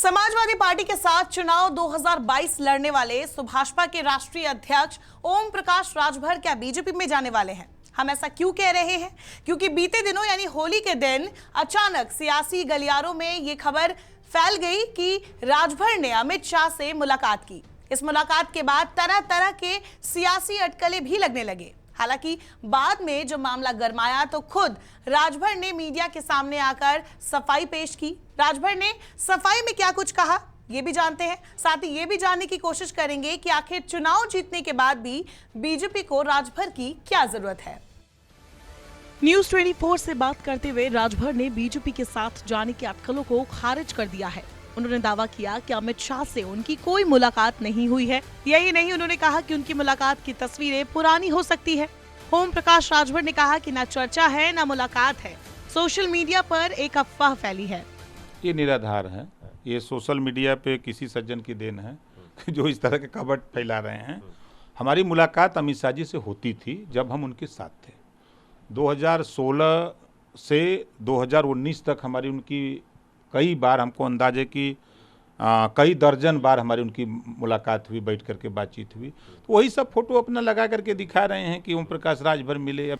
Samajwadi party के साथ चुनाव 2022 लड़ने वाले सुभाषपा के राष्ट्रीय अध्यक्ष ओम प्रकाश राजभर क्या बीजेपी में जाने वाले हैं? हम ऐसा क्यों कह रहे हैं? क्योंकि बीते दिनों यानी होली के दिन अचानक सियासी गलियारों में ये खबर फैल गई कि राजभर ने अमित शाह से मुलाकात की। इस मुलाकात के बाद तरह तरह के सियासी अटकलें भी लगने लगे। हालांकि बाद में जो मामला गरमाया तो खुद राजभर ने मीडिया के सामने आकर सफाई पेश की। राजभर ने सफाई में क्या कुछ कहा ये भी जानते हैं, साथ ही ये भी जानने की कोशिश करेंगे कि आखिर चुनाव जीतने के बाद भी बीजेपी को राजभर की क्या जरूरत है। न्यूज 24 से बात करते हुए राजभर ने बीजेपी के साथ जाने के अटकलों को खारिज कर दिया है। उन्होंने दावा किया कि अमित शाह से उनकी कोई मुलाकात नहीं हुई है। यही नहीं, उन्होंने कहा कि उनकी मुलाकात की तस्वीरें पुरानी हो सकती है। ओम प्रकाश राजभर ने कहा कि न चर्चा है न मुलाकात है, सोशल मीडिया पर एक अफवाह फैली है। ये निराधार है। ये सोशल मीडिया पे किसी सज्जन की देन है जो इस तरह के खबर फैला रहे हैं। हमारी मुलाकात अमित शाह जी से होती थी जब हम उनके साथ थे। 2016 से 2019 तक हमारी उनकी कई बार, हमको अंदाजे कि कई दर्जन बार हमारी उनकी मुलाकात हुई, बैठ करके बातचीत हुई। तो वही सब फोटो अपना लगा करके दिखा रहे हैं कि ओम प्रकाश राजभर मिले।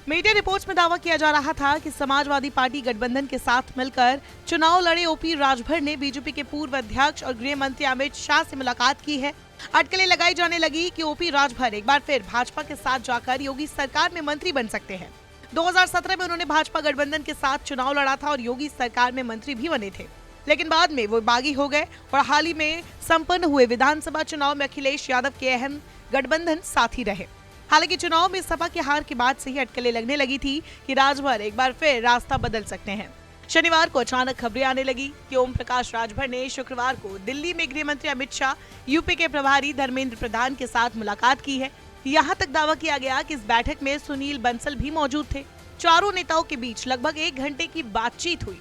मीडिया रिपोर्ट्स में दावा किया जा रहा था कि समाजवादी पार्टी गठबंधन के साथ मिलकर चुनाव लड़े ओपी राजभर ने बीजेपी के पूर्व अध्यक्ष और गृह मंत्री अमित शाह से मुलाकात की है। अटकलें लगाई जाने लगी कि ओपी राजभर एक बार फिर भाजपा के साथ जाकर योगी सरकार में मंत्री बन सकते हैं। 2017 में उन्होंने भाजपा गठबंधन के साथ चुनाव लड़ा था और योगी सरकार में मंत्री भी बने थे, लेकिन बाद में वो बागी हो गए और हाल ही में संपन्न हुए विधानसभा चुनाव में अखिलेश यादव के अहम गठबंधन साथी रहे। हालांकि चुनाव में सपा की हार के बाद से ही अटकलें लगने लगी थी कि राजभर एक बार फिर रास्ता बदल सकते हैं। शनिवार को अचानक खबरें आने लगी कि ओम प्रकाश राजभर ने शुक्रवार को दिल्ली में गृह मंत्री अमित शाह, यूपी के प्रभारी धर्मेंद्र प्रधान के साथ मुलाकात की है। यहाँ तक दावा किया गया कि इस बैठक में सुनील बंसल भी मौजूद थे। चारों नेताओं के बीच लगभग 1 घंटे की बातचीत हुई।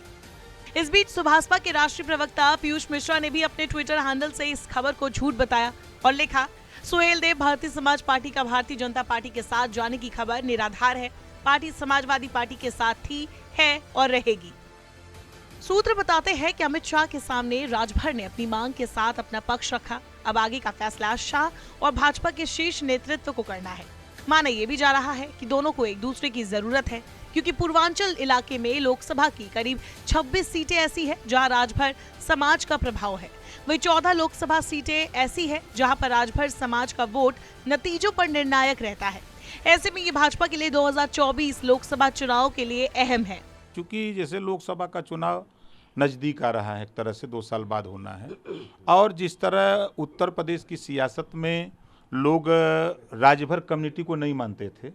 इस बीच सुभाषपा के राष्ट्रीय प्रवक्ता पीयूष मिश्रा ने भी अपने ट्विटर हैंडल से इस खबर को झूठ बताया और लिखा, सुहेल देव भारतीय समाज पार्टी का भारतीय जनता पार्टी के साथ जाने की खबर निराधार है। पार्टी समाजवादी पार्टी के साथ थी, है और रहेगी। सूत्र बताते हैं कि अमित शाह के सामने राजभर ने अपनी मांग के साथ अपना पक्ष रखा। अब आगे का फैसला शाह और भाजपा के शीर्ष नेतृत्व को करना है। माना यह भी जा रहा है कि दोनों को एक दूसरे की जरूरत है, क्योंकि पूर्वांचल इलाके में लोकसभा की करीब 26 सीटें ऐसी है जहां राजभर समाज का प्रभाव है। वही 14 लोकसभा सीटें ऐसी है जहां पर राजभर समाज का वोट नतीजों पर निर्णायक रहता है। ऐसे में ये भाजपा के लिए 2024 लोकसभा चुनाव के लिए अहम है। क्योंकि जैसे लोकसभा का चुनाव नज़दीक आ रहा है, एक तरह से 2 साल बाद होना है, और जिस तरह उत्तर प्रदेश की सियासत में लोग राजभर कम्युनिटी को नहीं मानते थे,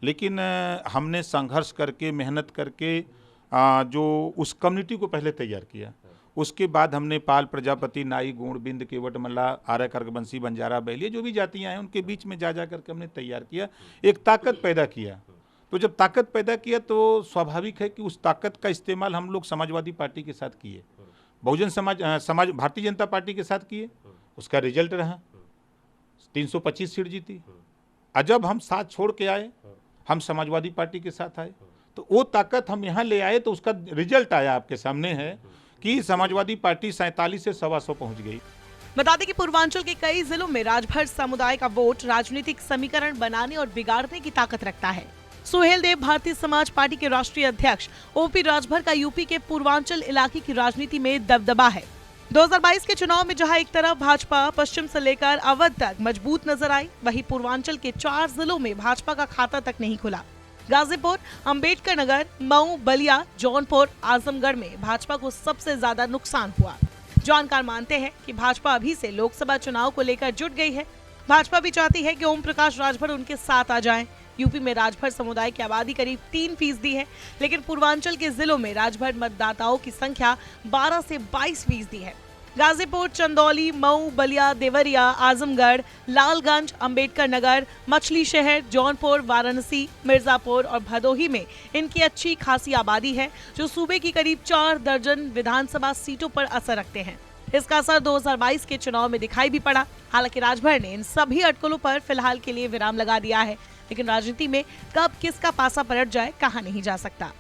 लेकिन हमने संघर्ष करके, मेहनत करके जो उस कम्युनिटी को पहले तैयार किया, उसके बाद हमने पाल, प्रजापति, नाई, गोंड, बिंद, केवट, मल्ला, आर्य, खरगवंशी, बंजारा, बैलिया, जो भी जातियां हैं उनके बीच में जा करके हमने तैयार किया, एक ताकत पैदा किया। तो जब ताकत पैदा किया तो स्वाभाविक है कि उस ताकत का इस्तेमाल हम लोग समाजवादी पार्टी के साथ किए, बहुजन समाज भारतीय जनता पार्टी के साथ किए। उसका रिजल्ट रहा 325 सीट जीती। और जब हम साथ छोड़ के आए, हम समाजवादी पार्टी के साथ आए, तो वो ताकत हम यहाँ ले आए, तो उसका रिजल्ट आया आपके सामने है कि समाजवादी पार्टी 47 से 125 पहुंच गई। बता दें कि पूर्वांचल के कई जिलों में राजभर समुदाय का वोट राजनीतिक समीकरण बनाने और बिगाड़ने की ताकत रखता है। सुहेल देव भारतीय समाज पार्टी के राष्ट्रीय अध्यक्ष ओपी राजभर का यूपी के पूर्वांचल इलाके की राजनीति में दबदबा है। 2022 के चुनाव में जहां एक तरफ भाजपा पश्चिम से लेकर अवध तक मजबूत नजर आई, वहीं पूर्वांचल के 4 जिलों में भाजपा का खाता तक नहीं खुला। गाजीपुर, अंबेडकर नगर, मऊ, बलिया, जौनपुर, आजमगढ़ में भाजपा को सबसे ज्यादा नुकसान हुआ। जानकार मानते हैं कि भाजपा अभी से लोकसभा चुनाव को लेकर जुट गई है। भाजपा भी चाहती है कि ओम प्रकाश राजभर उनके साथ आ जाएं। यूपी में राजभर समुदाय की आबादी करीब 3% है, लेकिन पूर्वांचल के जिलों में राजभर मतदाताओं की संख्या 12 से 22% है। गाजीपुर, चंदौली, मऊ, बलिया, देवरिया, आजमगढ़, लालगंज, अंबेडकर नगर, मछली शहर, जौनपुर, वाराणसी, मिर्जापुर और भदोही में इनकी अच्छी खासी आबादी है, जो सूबे की करीब 4 दर्जन विधानसभा सीटों पर असर रखते हैं। इसका असर 2022 के चुनाव में दिखाई भी पड़ा। हालांकि राजभर ने इन सभी अटकलों पर फिलहाल के लिए विराम लगा दिया है, लेकिन राजनीति में कब किसका पासा पलट जाए कहा नहीं जा सकता।